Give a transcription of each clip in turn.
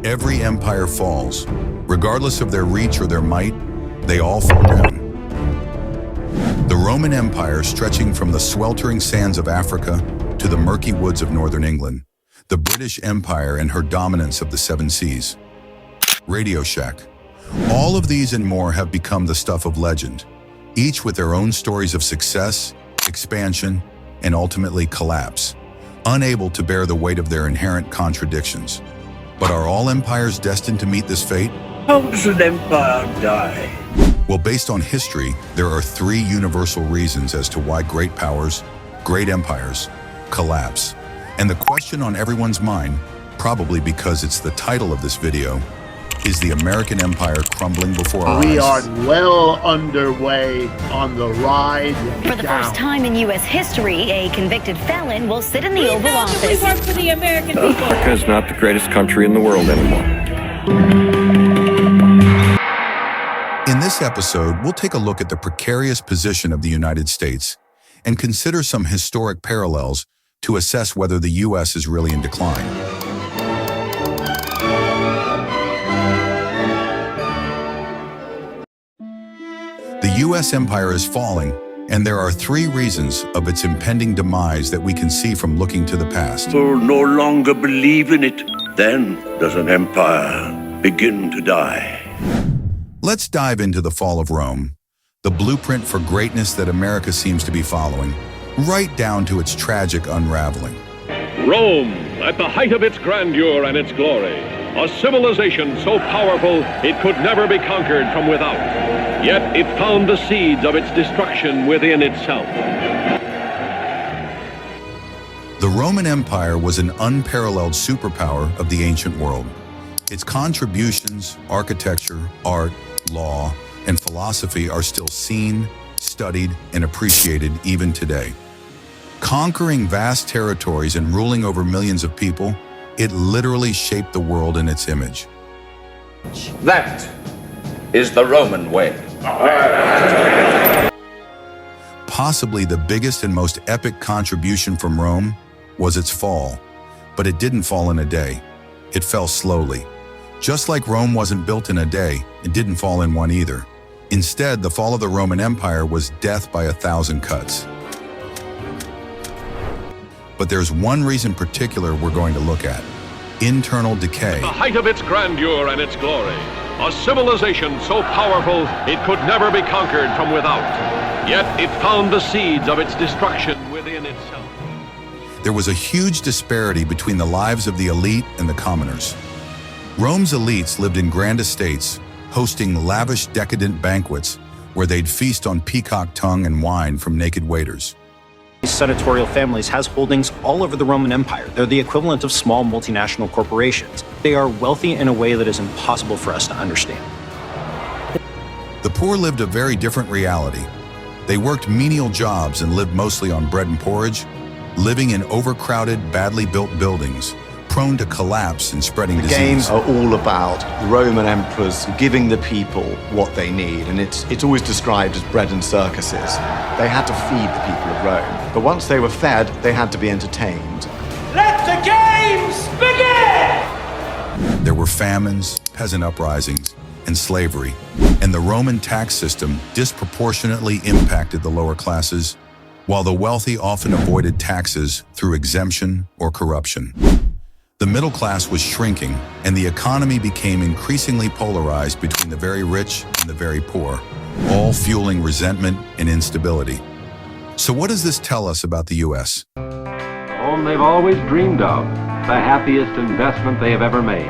Every empire falls. Regardless of their reach or their might, they all fall down. The Roman Empire, stretching from the sweltering sands of Africa to the murky woods of northern England. The British Empire and her dominance of the seven seas. Radio Shack. All of these and more have become the stuff of legend, each with their own stories of success, expansion, and ultimately collapse, unable to bear the weight of their inherent contradictions. But are all empires destined to meet this fate? How does an empire die? Well, based on history, there are three universal reasons as to why great powers, great empires, collapse. And the question on everyone's mind, probably because it's the title of this video, is the American empire crumbling before our eyes? We are well underway on the ride For the first time in U.S. history, a convicted felon will sit in the Oval Office. We work for the American people. America's not the greatest country in the world anymore. In this episode, we'll take a look at the precarious position of the United States and consider some historic parallels to assess whether the U.S. is really in decline. The U.S. empire is falling, and there are three reasons of its impending demise that we can see from looking to the past. People no longer believe in it. Then does an empire begin to die. Let's dive into the fall of Rome, the blueprint for greatness that America seems to be following, right down to its tragic unraveling. Rome, at the height of its grandeur and its glory, a civilization so powerful it could never be conquered from without. Yet it found the seeds of its destruction within itself. The Roman Empire was an unparalleled superpower of the ancient world. Its contributions, architecture, art, law, and philosophy are still seen, studied, and appreciated even today. Conquering vast territories and ruling over millions of people, it literally shaped the world in its image. That is the Roman way. Possibly the biggest and most epic contribution from Rome was its fall, but it didn't fall in a day. It fell slowly. Just like Rome wasn't built in a day, it didn't fall in one either. Instead, the fall of the Roman Empire was death by 1,000 cuts. But there's one reason particular we're going to look at: internal decay. At the height of its grandeur and its glory, a civilization so powerful it could never be conquered from without. Yet it found the seeds of its destruction within itself. There was a huge disparity between the lives of the elite and the commoners. Rome's elites lived in grand estates, hosting lavish, decadent banquets where they'd feast on peacock tongue and wine from naked waiters. These senatorial families has holdings all over the Roman Empire. They're the equivalent of small multinational corporations. They are wealthy in a way that is impossible for us to understand. The poor lived a very different reality. They worked menial jobs and lived mostly on bread and porridge, living in overcrowded, badly built buildings, prone to collapse and spreading disease. Games are all about Roman emperors giving the people what they need, and it's always described as bread and circuses. They had to feed the people of Rome, but once they were fed, they had to be entertained. Let the games begin! There were famines, peasant uprisings, and slavery, and the Roman tax system disproportionately impacted the lower classes, while the wealthy often avoided taxes through exemption or corruption. The middle class was shrinking, and the economy became increasingly polarized between the very rich and the very poor, all fueling resentment and instability. So what does this tell us about the U.S.? Home they've always dreamed of, the happiest investment they have ever made.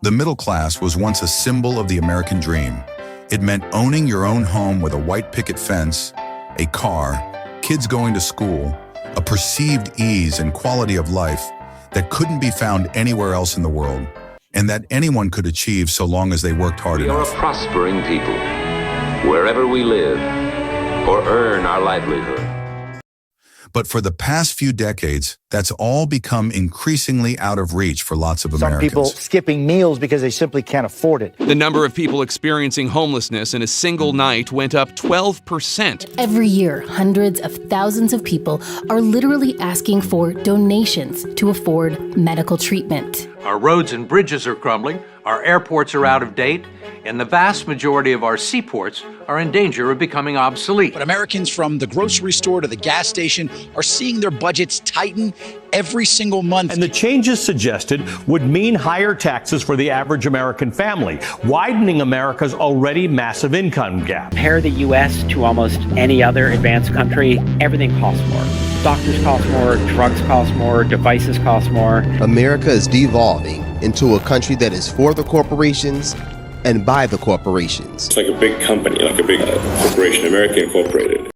The middle class was once a symbol of the American dream. It meant owning your own home with a white picket fence, a car, kids going to school, a perceived ease and quality of life that couldn't be found anywhere else in the world, and that anyone could achieve so long as they worked hard enough. We are a prospering people, wherever we live, or earn our livelihood. But for the past few decades, That's all become increasingly out of reach for lots of Americans. Some people skipping meals because they simply can't afford it. The number of people experiencing homelessness in a single night went up 12%. Every year, hundreds of thousands of people are literally asking for donations to afford medical treatment. Our roads and bridges are crumbling, our airports are out of date, and the vast majority of our seaports are in danger of becoming obsolete. But Americans from the grocery store to the gas station are seeing their budgets tighten every single month. And the changes suggested would mean higher taxes for the average American family, widening America's already massive income gap. Compare the U.S. to almost any other advanced country, everything costs more. Doctors cost more, drugs cost more, devices cost more. America is devolving into a country that is for the corporations and by the corporations. It's like a big company, like a big corporation, America Incorporated.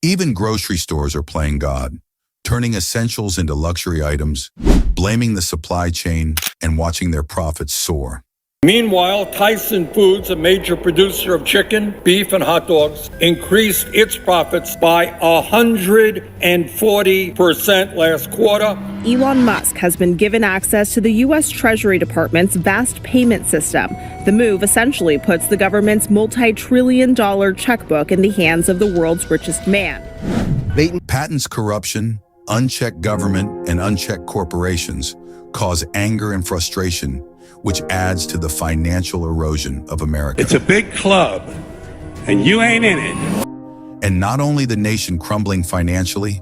Even grocery stores are playing God, turning essentials into luxury items, blaming the supply chain, and watching their profits soar. Meanwhile, Tyson Foods, a major producer of chicken, beef, and hot dogs, increased its profits by 140% last quarter. Elon Musk has been given access to the U.S. Treasury Department's vast payment system. The move essentially puts the government's multi-trillion-dollar checkbook in the hands of the world's richest man. Patents corruption, unchecked government, and unchecked corporations cause anger and frustration, which adds to the financial erosion of America. It's a big club, and you ain't in it. And not only the nation crumbling financially,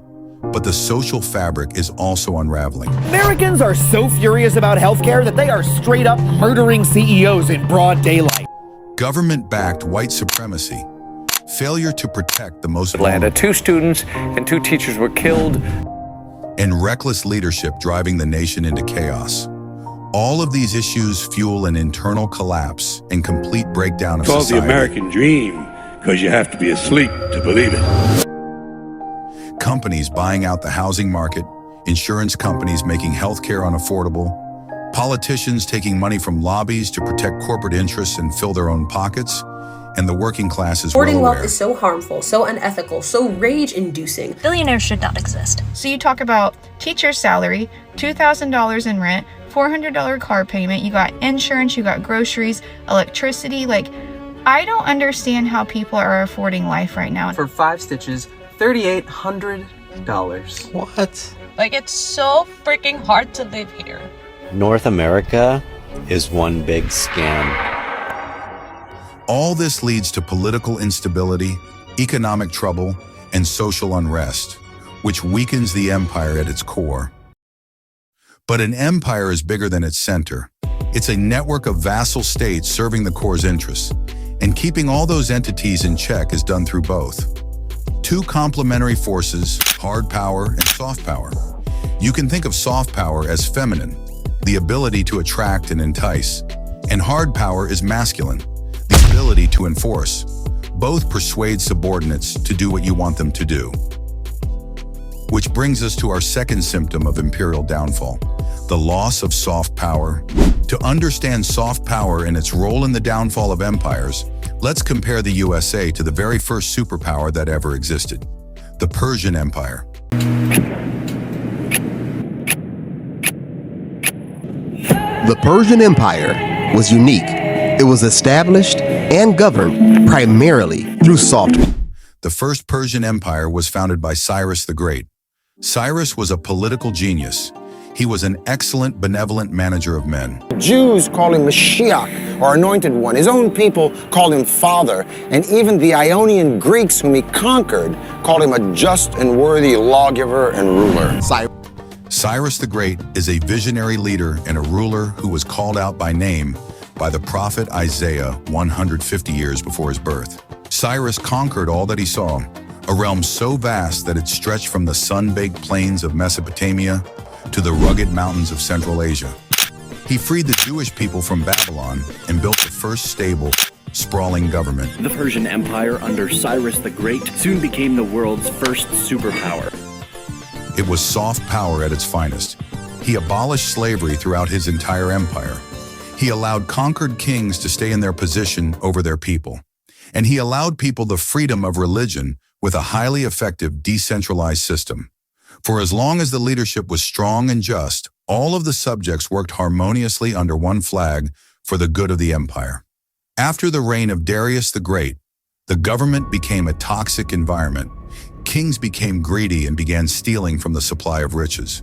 but the social fabric is also unraveling. Americans are so furious about healthcare that they are straight up murdering CEOs in broad daylight. Government-backed white supremacy, failure to protect the most Atlanta, 2 students and 2 teachers were killed, and reckless leadership driving the nation into chaos. All of these issues fuel an internal collapse and complete breakdown of society. It's called the American dream because you have to be asleep to believe it. Companies buying out the housing market, insurance companies making healthcare unaffordable, politicians taking money from lobbies to protect corporate interests and fill their own pockets, and the working class is Hoarding well wealth is so harmful, so unethical, so rage-inducing. Billionaires should not exist. So you talk about teacher's salary, $2,000 in rent, $400 car payment, you got insurance, you got groceries, electricity. Like, I don't understand how people are affording life right now. For 5 stitches, $3,800. What? Like, it's so freaking hard to live here. North America is one big scam. All this leads to political instability, economic trouble, and social unrest, which weakens the empire at its core. But an empire is bigger than its center. It's a network of vassal states serving the core's interests, and keeping all those entities in check is done through both. 2 complementary forces, hard power and soft power. You can think of soft power as feminine, the ability to attract and entice, and hard power is masculine, the ability to enforce. Both persuade subordinates to do what you want them to do. Which brings us to our second symptom of imperial downfall, the loss of soft power. To understand soft power and its role in the downfall of empires, let's compare the USA to the very first superpower that ever existed, the Persian Empire. The Persian Empire was unique. It was established and governed primarily through soft power. The first Persian Empire was founded by Cyrus the Great. Cyrus was a political genius. He was an excellent, benevolent manager of men. Jews call him Mashiach, or Anointed One. His own people called him Father, and even the Ionian Greeks whom he conquered called him a just and worthy lawgiver and ruler. Cyrus the Great is a visionary leader and a ruler who was called out by name by the prophet Isaiah 150 years before his birth. Cyrus conquered all that he saw, a realm so vast that it stretched from the sun-baked plains of Mesopotamia to the rugged mountains of Central Asia. He freed the Jewish people from Babylon and built the first stable, sprawling government. The Persian Empire under Cyrus the Great soon became the world's first superpower. It was soft power at its finest. He abolished slavery throughout his entire empire. He allowed conquered kings to stay in their position over their people. And he allowed people the freedom of religion with a highly effective decentralized system. For as long as the leadership was strong and just, all of the subjects worked harmoniously under one flag for the good of the empire. After the reign of Darius the Great, the government became a toxic environment. Kings became greedy and began stealing from the supply of riches.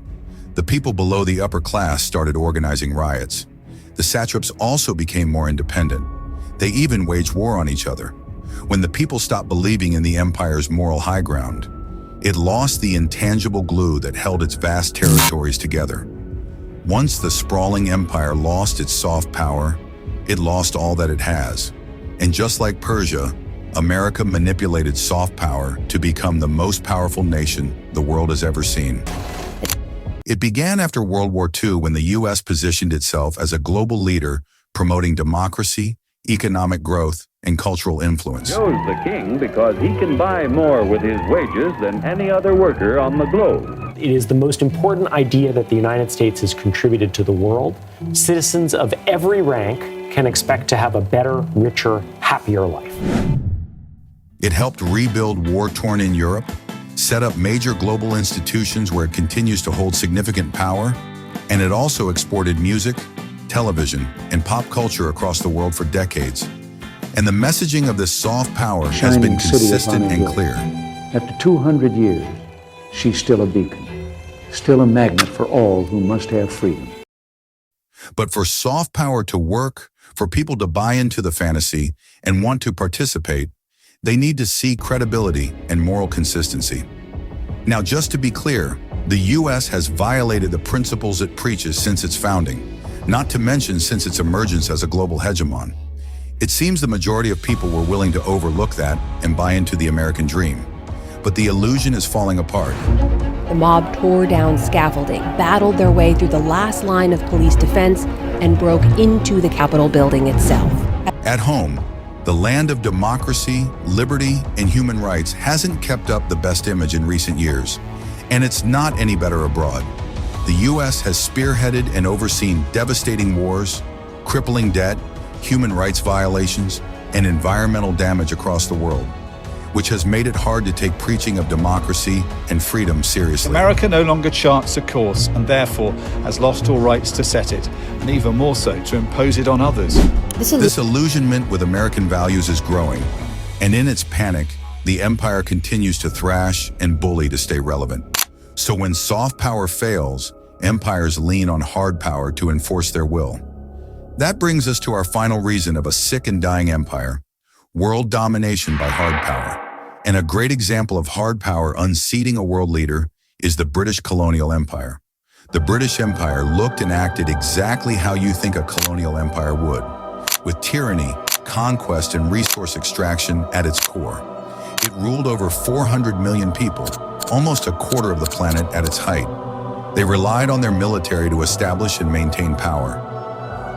The people below the upper class started organizing riots. The satraps also became more independent. They even waged war on each other. When the people stopped believing in the empire's moral high ground, it lost the intangible glue that held its vast territories together. Once the sprawling empire lost its soft power, it lost all that it has. And just like Persia, America manipulated soft power to become the most powerful nation the world has ever seen. It began after World War II when the U.S. positioned itself as a global leader promoting democracy, economic growth, and cultural influence. Chose the king because he can buy more with his wages than any other worker on the globe. It is the most important idea that the United States has contributed to the world. Citizens of every rank can expect to have a better, richer, happier life. It helped rebuild war-torn in Europe, set up major global institutions where it continues to hold significant power, and it also exported music, television, and pop culture across the world for decades. And the messaging of this soft power has been consistent and clear. After 200 years, she's still a beacon, still a magnet for all who must have freedom. But for soft power to work, for people to buy into the fantasy and want to participate, they need to see credibility and moral consistency. Now, just to be clear, the U.S. has violated the principles it preaches since its founding, not to mention since its emergence as a global hegemon. It seems the majority of people were willing to overlook that and buy into the American dream. But the illusion is falling apart. The mob tore down scaffolding, battled their way through the last line of police defense, and broke into the Capitol building itself. At home, the land of democracy, liberty, and human rights hasn't kept up the best image in recent years, and it's not any better abroad. The U.S. has spearheaded and overseen devastating wars, crippling debt, human rights violations, and environmental damage across the world, which has made it hard to take preaching of democracy and freedom seriously. America no longer charts a course and therefore has lost all rights to set it, and even more so to impose it on others. This illusionment with American values is growing, and in its panic, the empire continues to thrash and bully to stay relevant. So when soft power fails, empires lean on hard power to enforce their will. That brings us to our final reason of a sick and dying empire: world domination by hard power. And a great example of hard power unseating a world leader is the British colonial empire. The British Empire looked and acted exactly how you think a colonial empire would, with tyranny, conquest, and resource extraction at its core. It ruled over 400 million people, almost a quarter of the planet at its height. They relied on their military to establish and maintain power.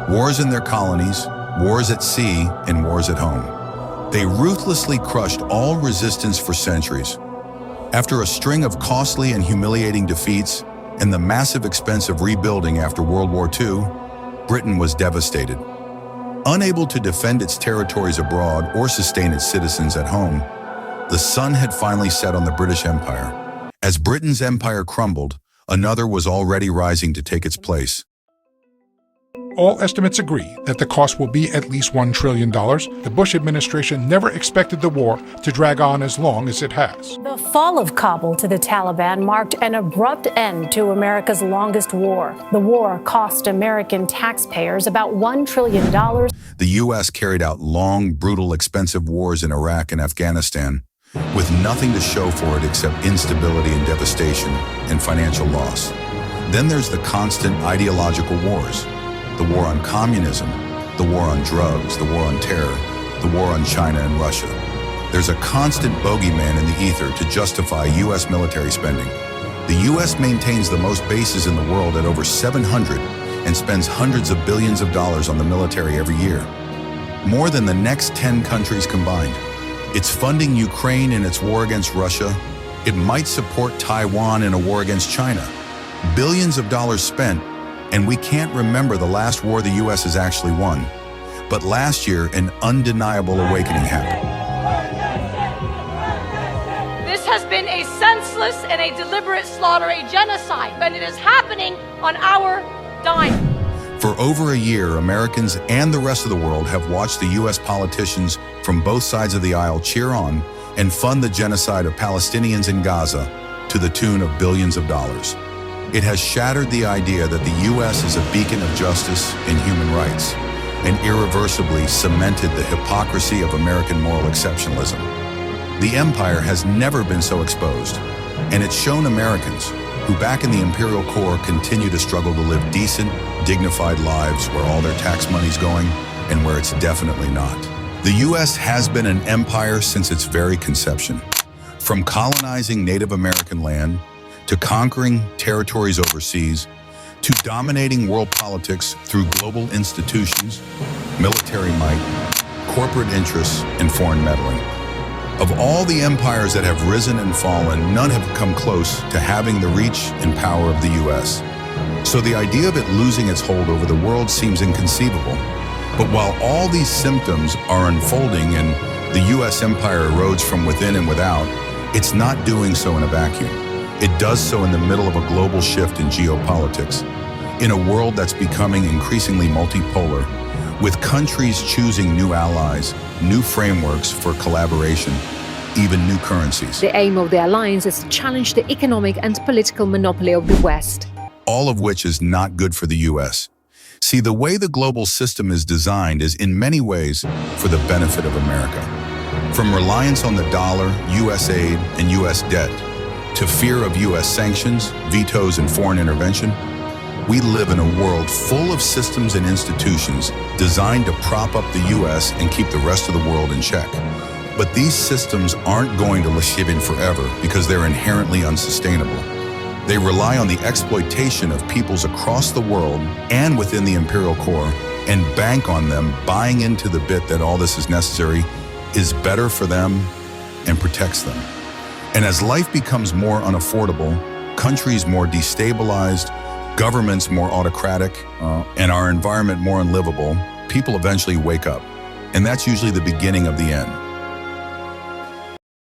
Wars in their colonies, wars at sea, and wars at home. They ruthlessly crushed all resistance for centuries. After a string of costly and humiliating defeats and the massive expense of rebuilding after World War II, Britain was devastated. Unable to defend its territories abroad or sustain its citizens at home, the sun had finally set on the British Empire. As Britain's empire crumbled, another was already rising to take its place. All estimates agree that the cost will be at least $1 trillion. The Bush administration never expected the war to drag on as long as it has. The fall of Kabul to the Taliban marked an abrupt end to America's longest war. The war cost American taxpayers about $1 trillion. The U.S. carried out long, brutal, expensive wars in Iraq and Afghanistan, with nothing to show for it except instability and devastation and financial loss. Then there's the constant ideological wars. The war on communism, the war on drugs, the war on terror, the war on China and Russia. There's a constant bogeyman in the ether to justify U.S. military spending. The U.S. maintains the most bases in the world at over 700 and spends hundreds of billions of dollars on the military every year, more than the next 10 countries combined. It's funding Ukraine in its war against Russia. It might support Taiwan in a war against China. Billions of dollars spent, and we can't remember the last war the U.S. has actually won. But last year, an undeniable awakening happened. This has been a senseless and a deliberate slaughter, a genocide, and it is happening on our dime. For over a year, Americans and the rest of the world have watched the U.S. politicians from both sides of the aisle cheer on and fund the genocide of Palestinians in Gaza to the tune of billions of dollars. It has shattered the idea that the U.S. is a beacon of justice and human rights, and irreversibly cemented the hypocrisy of American moral exceptionalism. The empire has never been so exposed, and it's shown Americans who back in the imperial core continue to struggle to live decent, dignified lives where all their tax money's going and where it's definitely not. The U.S. has been an empire since its very conception. From colonizing Native American land, to conquering territories overseas, to dominating world politics through global institutions, military might, corporate interests, and foreign meddling. Of all the empires that have risen and fallen, none have come close to having the reach and power of the U.S. So the idea of it losing its hold over the world seems inconceivable. But while all these symptoms are unfolding and the U.S. empire erodes from within and without, it's not doing so in a vacuum. It does so in the middle of a global shift in geopolitics, in a world that's becoming increasingly multipolar, with countries choosing new allies, new frameworks for collaboration, even new currencies. The aim of the alliance is to challenge the economic and political monopoly of the West. All of which is not good for the U.S. See, the way the global system is designed is in many ways for the benefit of America. From reliance on the dollar, U.S. aid, and U.S. debt, to fear of U.S. sanctions, vetoes, and foreign intervention, we live in a world full of systems and institutions designed to prop up the U.S. and keep the rest of the world in check. But these systems aren't going to live in forever because they're inherently unsustainable. They rely on the exploitation of peoples across the world and within the imperial core, and bank on them buying into the bit that all this is necessary is better for them and protects them. And as life becomes more unaffordable, countries more destabilized, governments more autocratic, and our environment more unlivable, people eventually wake up. And that's usually the beginning of the end.